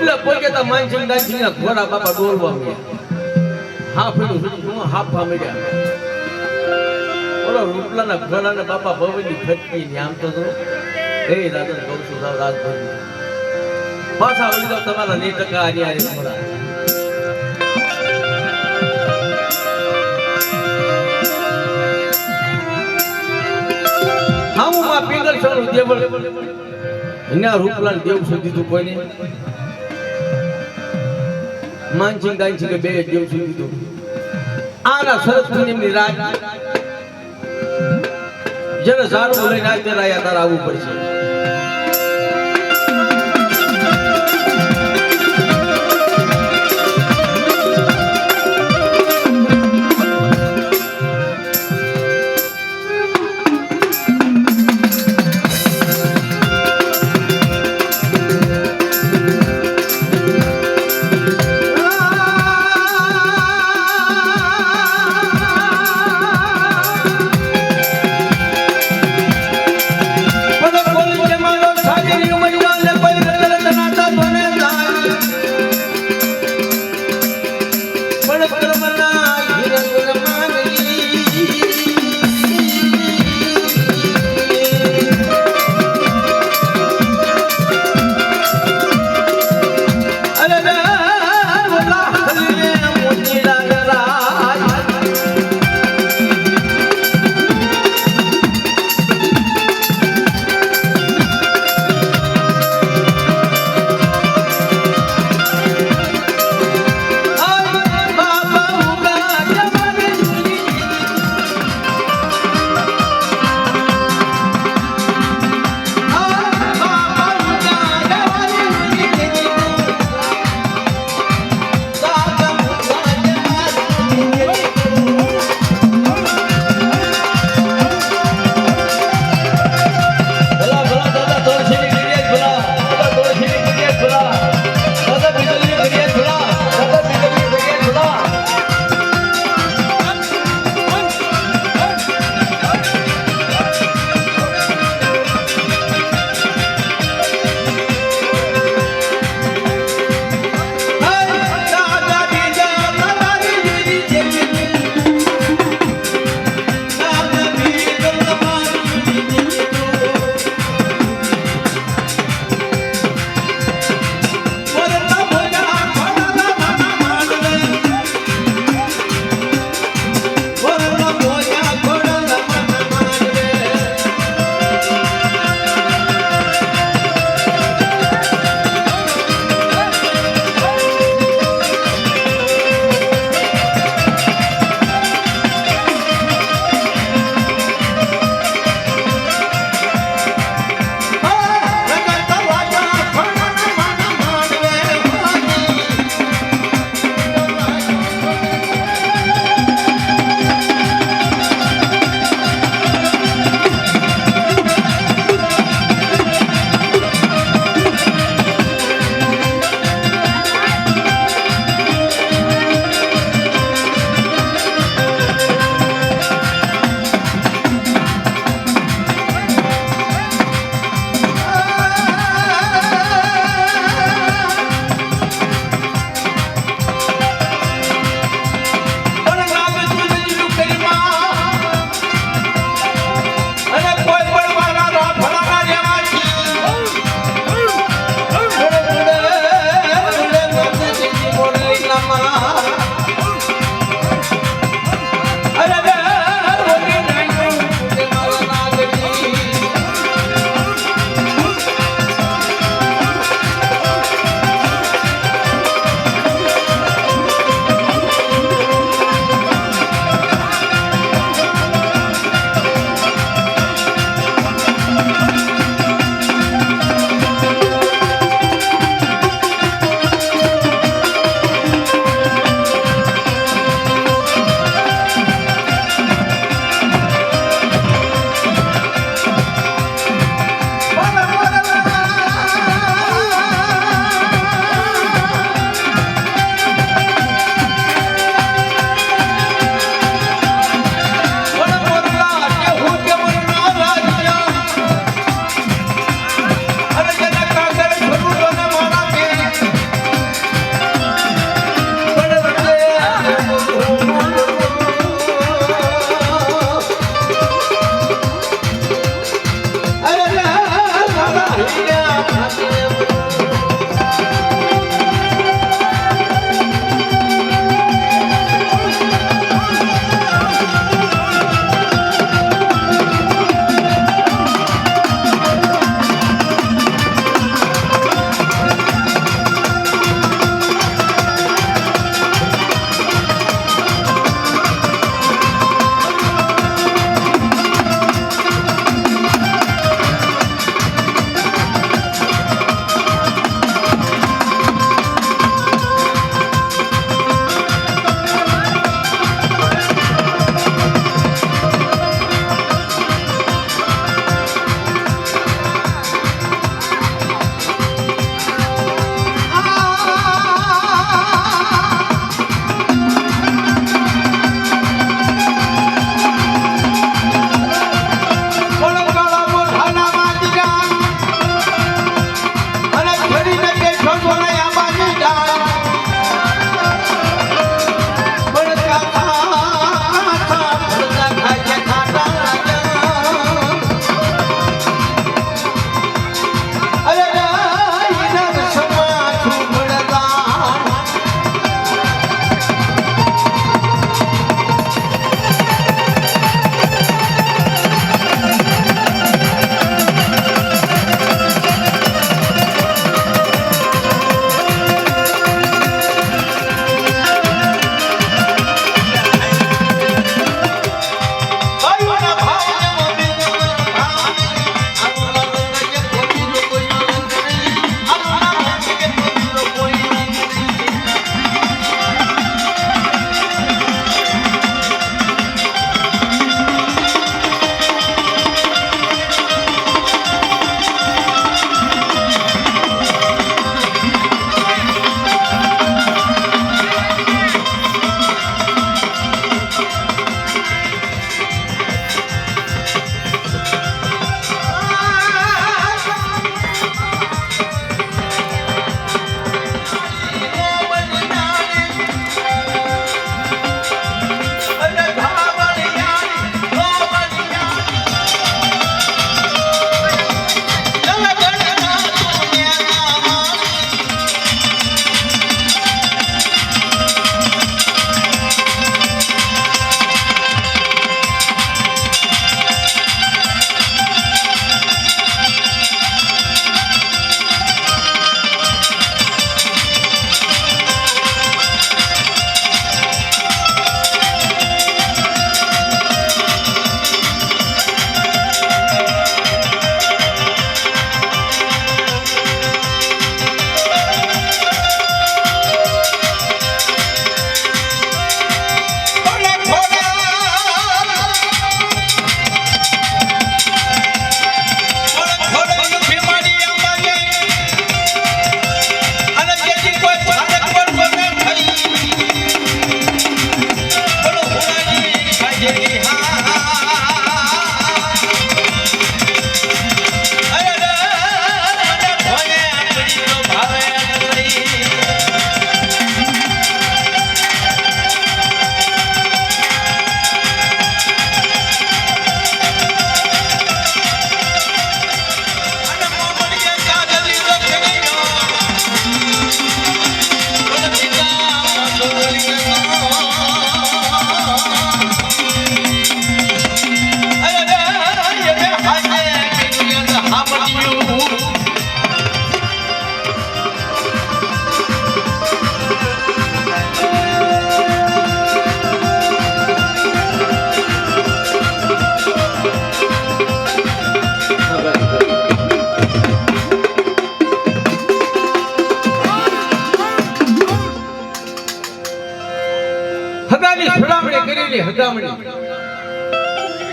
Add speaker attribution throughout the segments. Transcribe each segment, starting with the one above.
Speaker 1: રૂપલે પોગેતા માનસિંહ દાનસિંહના ઘોડા બાપા દોરવા મળ્યા હા ફેરું શું હાફા મળ્યા બોલો રૂપલાના ઘોડાને બાપા ભવની ખટકી ને આમ તો એ રાધન કહું છું રાજભાઈ પાછા વળી જાવ તમારા 9% આર્યા ઘોડા હાઉમાં પિંગલ છોડું દેવળ એના રૂપલાલ દેવ સુધી તું કોઈને માનસિંહ દાનસિંહ બે દેવ સુધી તું આના સરસ એમની રાજ જેને સારું લઈને આ તેરા યા તારા આવવું પડશે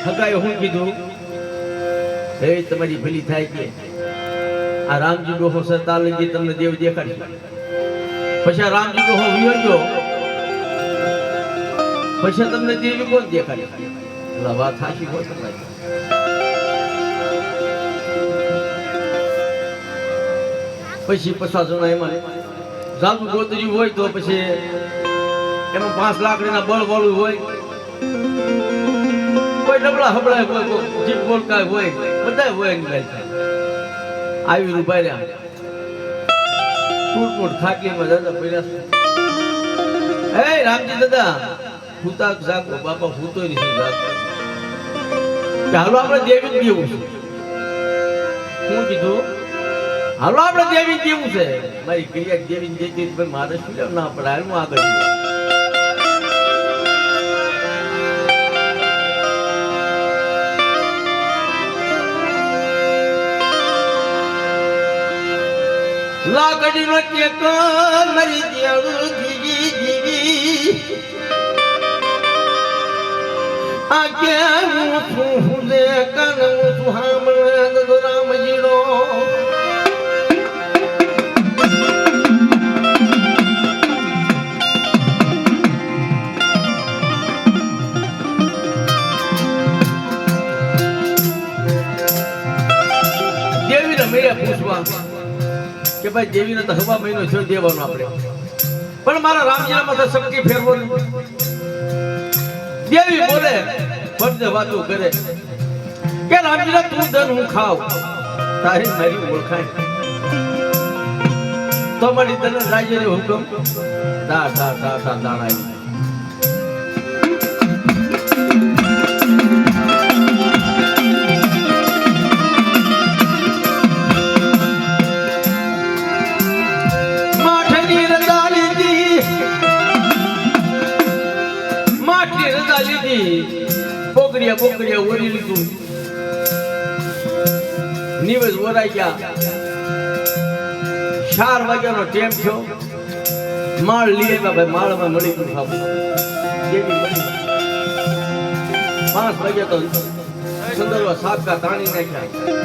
Speaker 1: હગાએ હું કીધું હે તમારી ભલી થાય કે આ રામજી ડોહો સરતાલજી તમને દેવ દેખાડી પછી આ રામજી ડોહો વિયો ગયો પછી તમને દેવી કોણ દેખાડી એટલે વાત સાચી હોય તમારી પછી 50 જણા એમાં જાદુ ગોતરી હોય તો પછી એમાં 5 લાકડીના બળ વાળું હોય કોઈ ડબલા હબળા હોય જીપ બોલકા હોય બધા હોય ને આવી રૂપાય ટૂટ ખાટલીમાં દાદા પડ્યા હે રામજી દાદા ભૂતા જાગો બાપા ભૂતો નથી જાગો હાલો આપણે દેવી દેવું છે શું કીધું હાલો આપણે દેવી દેવું છે મારી ક્રિયા દેવી દેતી ભાઈ મારે શું લેવું ના પડે હાલ હું આગળ લાકડી નો ટેકો મરી દેવું જીવી જીવી આ કે હું દે કન હું હામળ રામજીનો દેવીને મેળે પૂછવા કે ભાઈ દેવીને તો હવા મહિનો છો દેવાનો આપણે પણ મારા રામજીના માથે શક્તિ ફેરવો દેવી બોલે ફરજે વાતો કરે કે રામજીના તું ધન હું ખાવ તારી મારી ઓળખાય તો મારી તને રાજ્ય હુકમ દા દા દા દા દાણા બોકડિયા બોકડિયા ઓરી લીધું નિવેશ ઓરાઈ ગયા 4 વાગ્યાનો ટાઈમ થયો માળ લઈ આવ્યા ભાઈ માળમાં મળી ગયું ખાવું જેવી મળી 5 વાગ્યા તો સુંદરવા સાબકા તાણી નાખ્યા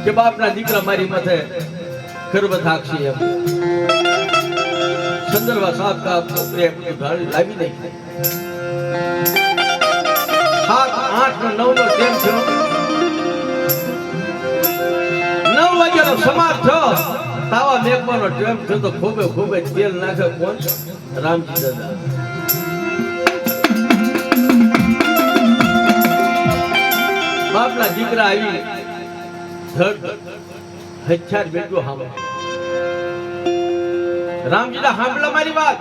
Speaker 1: કે બાપના દીકરા મારી માથે ગર્વ થાકશે એમ સંદર્ભા સાહેબ કા પ્રેમ લાવી દઈ 7, 8, 9 નો ટાઈમ થયો 9 વાગ્યાનો સમાજ થયો તાવા મેકવાનો ટાઈમ થયો તો ખૂબે ખૂબે તેલ નાખે કોણ રામજી દાદા બાપના દીકરા આવી હજાર બેટો સાંભળો રામજીના સાંભળો મારી વાત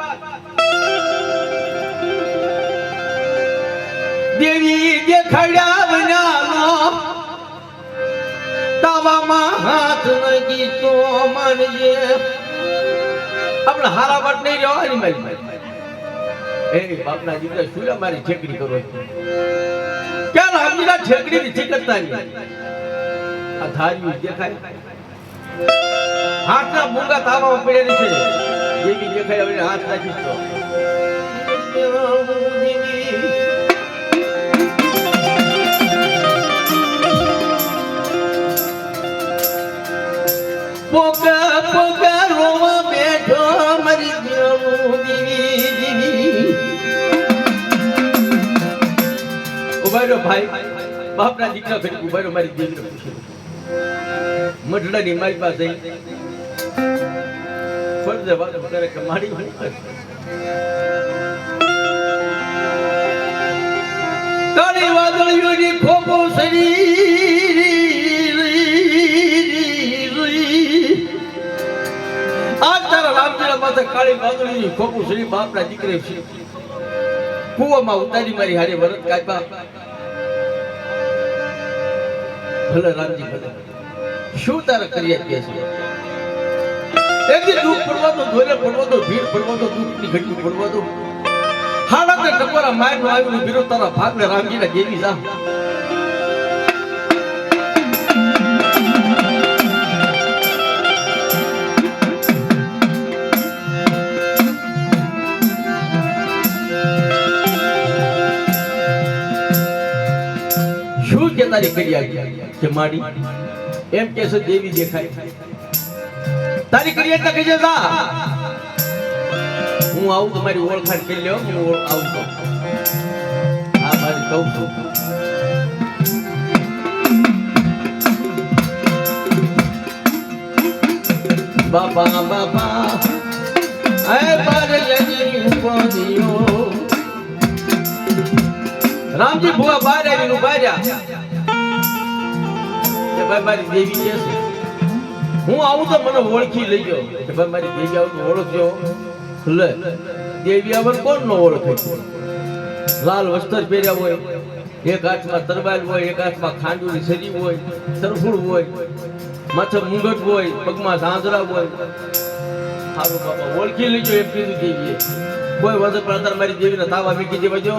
Speaker 1: દેવી દેખાડ્યા વિનાનો તાવામાં હાથ નગી તો માનજે આપણે હારા વાત નહીં રહેવાની મારી એ બાપના દીકરા શું મારી ઠેકડી કરો ક્યાં રામજીના ઠેકડી નથી કરતા આ ધાર્યું દેખાય હાથના મૂંગા તાવામાં પડેલી છે જેવી દેખાય હવે હાથ રાખીશ તો પોકા પોકા રોવા બેઠો મરી ગયો દીવી ઉભારો ભાઈ બાપના દીકરા ફેર ઉભારો મારી દીકરો મઢડાની મારી પાસે ફરજે વાત કરે કે મારી હું કાળી વાદળીઓની ખોખો શરીર આજ તારા રામજીના માથે કાળી વાદળીની ખોખું શરીર બાપના દીકરે કુવામાં ઉતારી મારી હારે વરત કાપ્યા ભલે રામજી ભલે શું તારા કર્યા કે છે એક એથી દુઃખ પડવા તો ધોરે પડવા તો ભીડ પડવા તો દુઃખની ઘટની પડવા તો હાડા ટકોરા મારનું આવ્યું બીરો તારા ભાગને રામજીના દેવી જા શું કે તારી કરી કે માડી એમ કે છે દેવી દેખાય તારી કરી એટલે કહેજે જા હું આવું તમારી ઓળખાણ કરી લ્યો હું આવું તો હા મારી કહું છું બાપા બાપા હે બારે લગી ઉપોદિયો રામજી ભુવા બહાર આવીને ઉભા રહ્યા કે ભાઈ મારી દેવી છે હું આવું તો મને ઓળખી લેજો કે ભાઈ મારી દેવી આવું તો ઓળખજો લે દેવી આવર કોણ નો ઓળખે લાલ વસ્ત્ર પહેર્યા હોય એક હાથમાં તરવાલ હોય એક હાથમાં ખાંડુની સરી હોય તરફુડ હોય માથે મુંગટ હોય પગમાં ઝાંઝરા હોય સારું બાપા ઓળખી લેજો એમ કીધું દેવીએ કોઈ વખત પણ અત્યારે મારી દેવીને તાવા મૂકી દેવાજો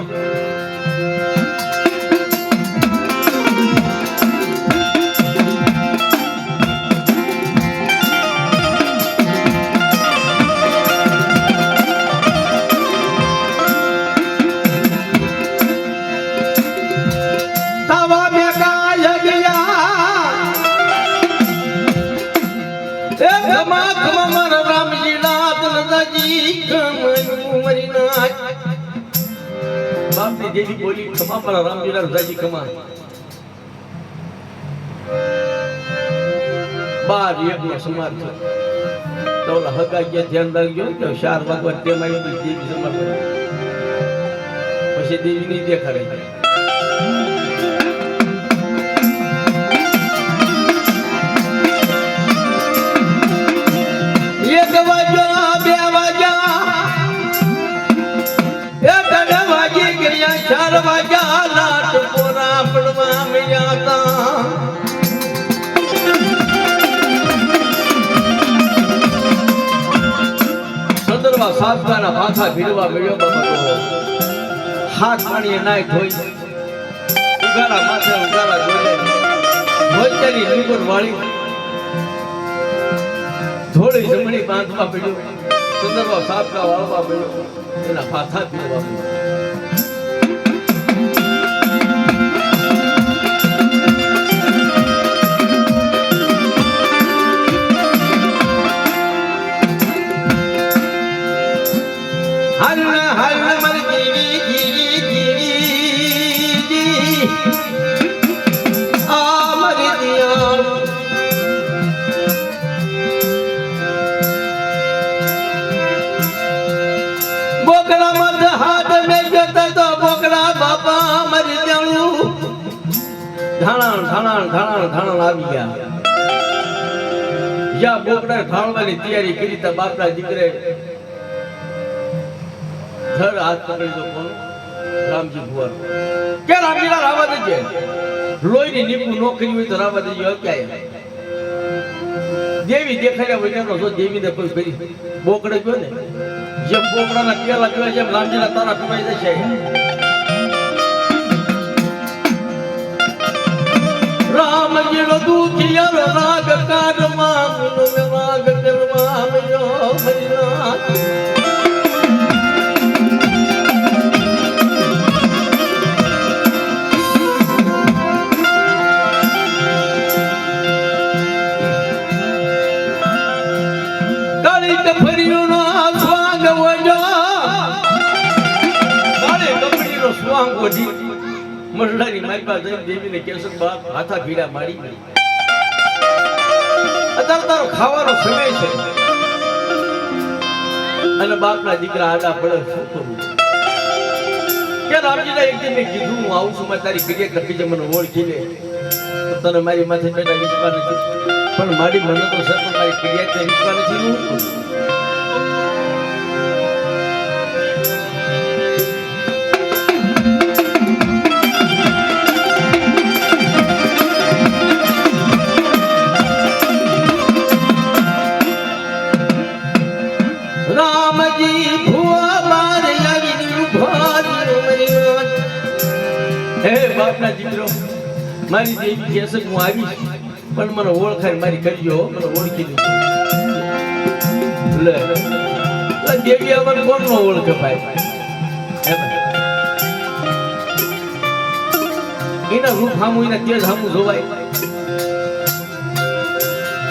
Speaker 1: બાપની દેવી બોલી ખમા પર રામજીના રજાજી ખમા બાર યજ્ઞ સમાપ્ત તો ઓલા હગા ગયા ધ્યાન રાખજો કે 4 વાગવા તેમ આવી દેવી સમાપ્ત પછી દેવી ની દેખાડે એક વાગ્યા બે વાગ્યા 4 વાગ્યા લાટ પોરા પડવા મળ્યા તા સંદર્ભા સાતના પાછા ભીડવા મળ્યો બાબા હાથ પાણીએ નાય ધોઈ ઉગાડા માથે ઉગાડા જોડે મોચેની નીકળ વાળી થોડી જમણી બાંધવા પડ્યો સંદર્ભા સાતના વાળવા મળ્યો એના પાછા ભીડવા મળ્યો ધાણા આવી ગયા જ્યાં બોકડા ધાણવાની તૈયારી કરી તા બાપના દીકરે ધર હાથ પકડી દો કોણ રામજી ભુવન કે રામજીના રાવા દેજે લોહીની નીપું નો કરી હોય તો રાવા દેજો ક્યાં દેવી દેખાડ્યા વગરનો જો દેવીને કોઈ કરી બોકડે ગયો ને જેમ બોકડાના પેલા પીવાય જેમ રામજીના તારા પીવાય જશે રામજીનો દુખિયારો રાગ કાઢમાં રાગ કરવા મળ્યો હરિનાથ કાળી કફરીનો સ્વાંગ વજો કાળી કફરીનો સ્વાંગ વજી મરડાની મારી પાસે દેવીને કેસર બાપ હાથા ભીડા મારી અત્યારે તારો ખાવાનો સમય છે અને બાપના દીકરા આડા પડે શું કરું કે રામજીને એક દિન કીધું હું આવું છું મારી તારી ક્રિયા કરતી છે મને ઓળખી લે તને મારી માથે બેટા વિશ્વાસ નથી પણ મારી મને તો સર મારી ક્રિયા વિશ્વાસ નથી હું બાપના દીકરો મારી દેવી કહેશે હું આવીશ પણ મને ઓળખાય મારી કરજો મને ઓળખી દીધું લે દેવી અમને કોણ નો ઓળખે ભાઈ એના રૂપ સામું એના તેજ સામું જોવાય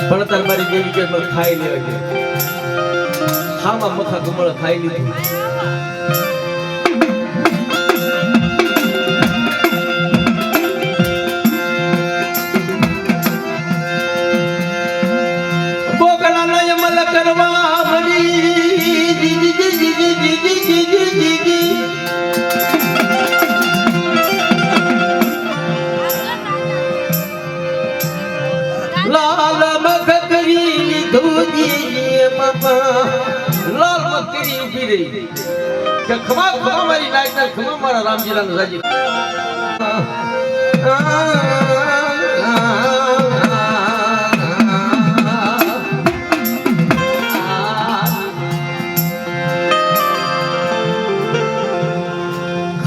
Speaker 1: પણ તાર મારી દેવી કે મને ખાઈ લેવા છે હામાં મખા કમળ ખાઈ લીધું કરવા લાલ મખરી ધોજી બાપા લાલ મખરી ઉભી રહી કે ખમા ખમા મારી નાચના ખમા મારા રામજીલા નજાજી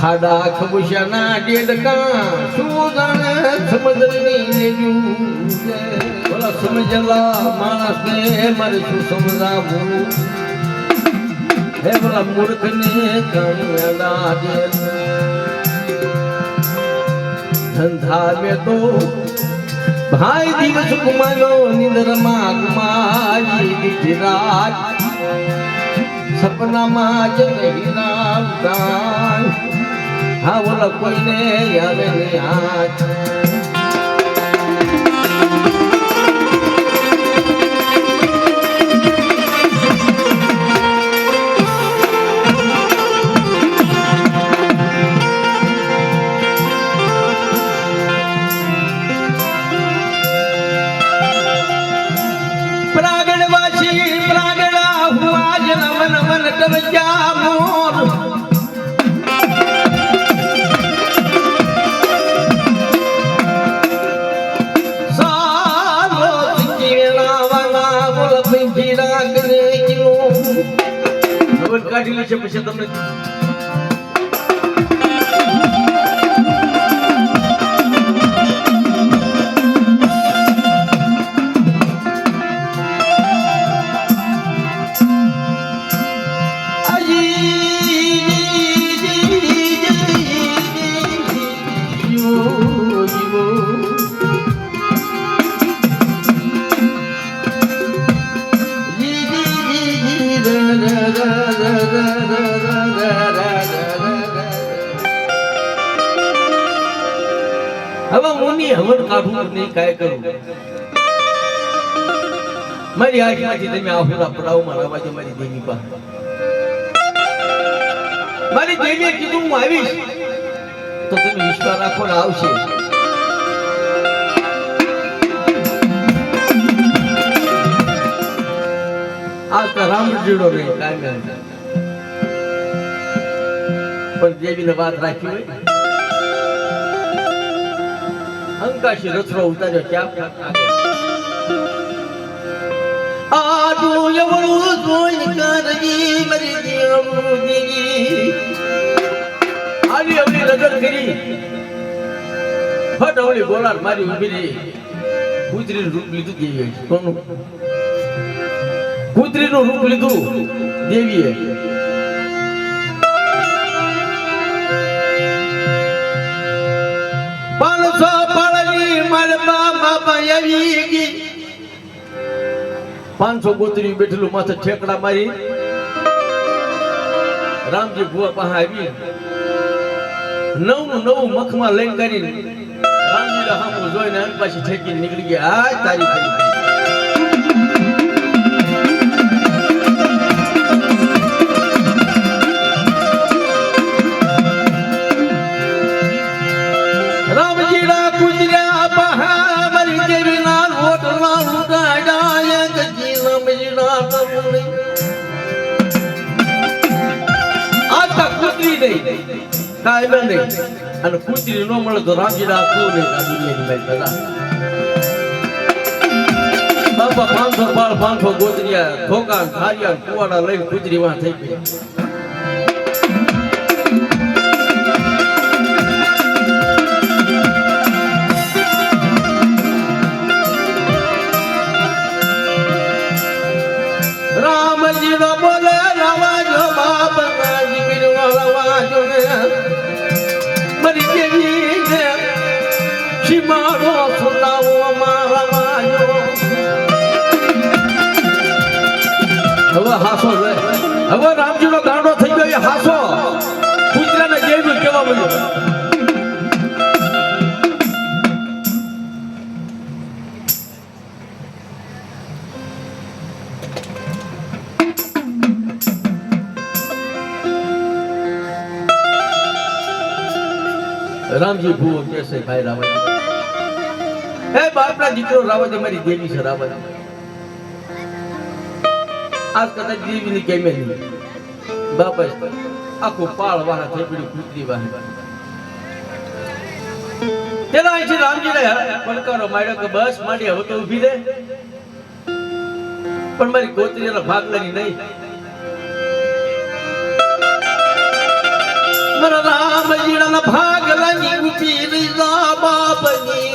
Speaker 1: ખાડા ખબુશના ડેડકા સુદાને સમજની લેજુ બોલા સમજલા માણસને મારે શું સમજાવું હે બોલા મૂર્ખને કણડા દે ધંધા મે તો ભાઈ દિવસ ગુમાવ્યો નિંદરમાં ગુમાવી દીધી રાત સપનામાં જ નહીં રામ હા બોલો કોઈને આવે નહીં હાથ પ્રાગણવાસી પ્રાગણા હું આજ નમન મન કવજા મોર કાઢી લેશે પછી તમને હવે મુની હવન કાઢું નહીં કાય કરું મારી આંખમાંથી તમે આફુરા પડાવમાં રવાજો મારી દેવી પાસે મારી દેવીએ કીધું હું આવીશ તો તમે વિશ્વાસ રાખો ને આવશે આજ તો રામજીડો નહીં કાંઈ પણ દેવીને વાત રાખી હોય અંકાશી રથરો ઉતાર્યો ક્યાં આડું એવળું જોઈ કરજી મરી દેવજી આવી અવળી નજર કરી ફટ અવળી ગોળાર મારી ઊભી રહી કૂતરીનું રૂપ લીધું દેવીએ કોનું કૂતરીનું રૂપ લીધું દેવીએ આવી ગઈ 500 ગોતરી બેઠેલું માથે ઠેકડા મારી રામજી ભુવા પાસે આવી નવું મખમાં લઈને કરીને રામજી સામું જોઈને અને પાછી ઠેકીને નીકળી ગયા આ તારી થઈ અને કૂતરી નો મળે તો રામજી રાખવું નહીં આ દુનિયાની ભાઈ બધા બાપા 500 બાળ 500 ગોતરિયા ઠોકા થારિયા કુવાડા લઈને કૂતરી માં થઈ ગઈ જીનો બોલે રવાજો બાપ દીકરો રવાજો મારી દેવી ને શિમાડો સુનાવો મારા વાજો હવે હાસો રે હવે રામજીનો ગાંડો થઈ ગયો એ હાસો કૂતરાને જેવું કેવા મળ્યો રામજી ભૂવો કેસે ભાઈ રાવણ હે બાપના દીકરો રાવણ મારી દેવી છે રાવણ આજ કદાચ દેવીની કેમે નહીં બાપ આખું પાળ વાળા થઈ પડ્યું કૂતરી વાહી તેના અહીંથી રામજીને પડકારો માર્યો કે બસ મારી હવે તો ઊભી રહે પણ મારી ગોત્રી એના ભાગલાની નહીં મારા રામજીના ભાગલાની ઊભી રીલા બાપની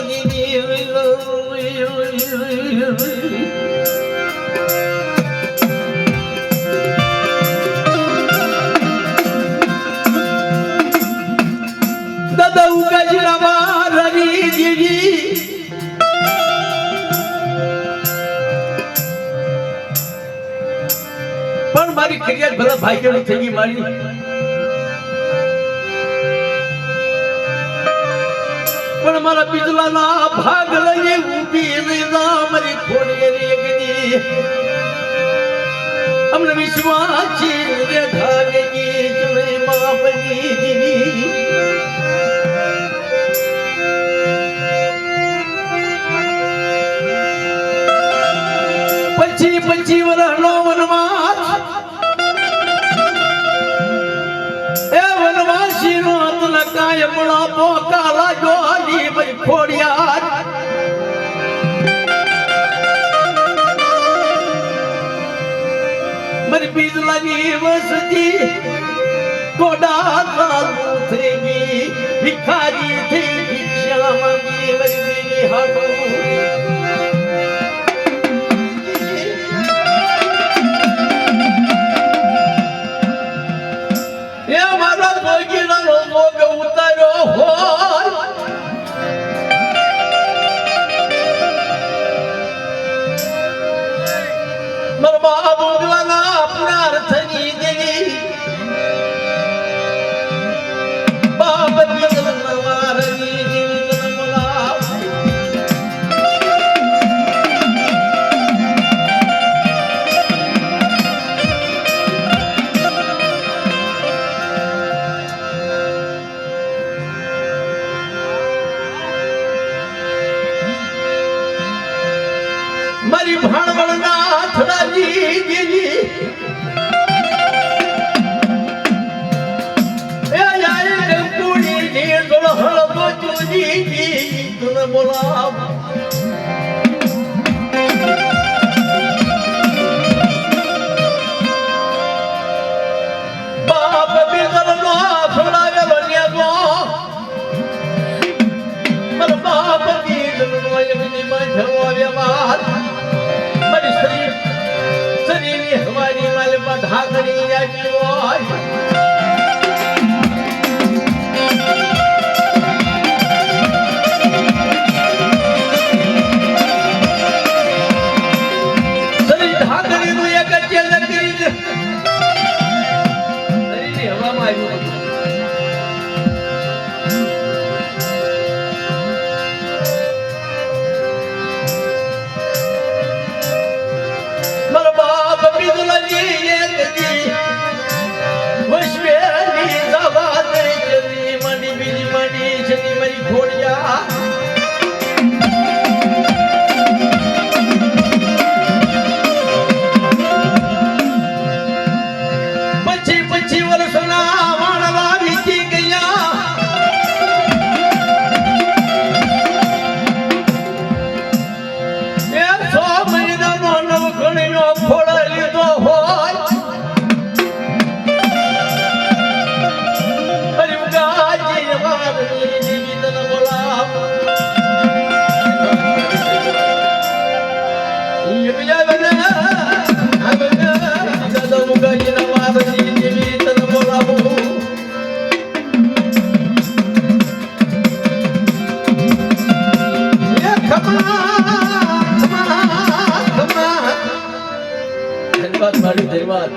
Speaker 1: દાદા ઉગાજીના મારી દીદી પણ મારી ફરિયાદ ભલા ભાગ્યની થઈ ગઈ મારી પણ મારા પિછલાના ભાગ લઈને ઊભી રીલા મારી ખોડી એકદી અમને વિશ્વાસ છે રે ધાગી ચલે માપની દીદી પંચી વરહનો વનવાસ એ વનવાસીનો અતલ કાય મળા પોકાલા જોડી ભાઈ ખોડિયાર મારી બીજલાની વસતી કોડા ચાલુ થઈ ગઈ ભિખારી થઈ ભિક્ષા માંગી મારી હાથો ઉતાર્યો હોય મારા બોગલાના પ્રાર્થની દેવી બાપ મારી ભાણવળના થડાજી દીદી એ જાય કુડી ની દોહળ બોચુજી દી તુને બોલાવ બાપ બીગલનો થડાવેલો ન્યાગો મર બાપ બીગલનો એમની મંજવાવે વાત શરીરની હવાની માલમાં ઢાકણી જાતી હોય શરીર ઢાકણીનું એક જ લકડી શરીરની હવામાં આવ્યું પછી વર્ષના વાણવા વીતી ગયા એ 100 મહિનાનો નવખણીનો ખોળો લીધો હોય ધન્યવાદ મારી ધન્યવાદ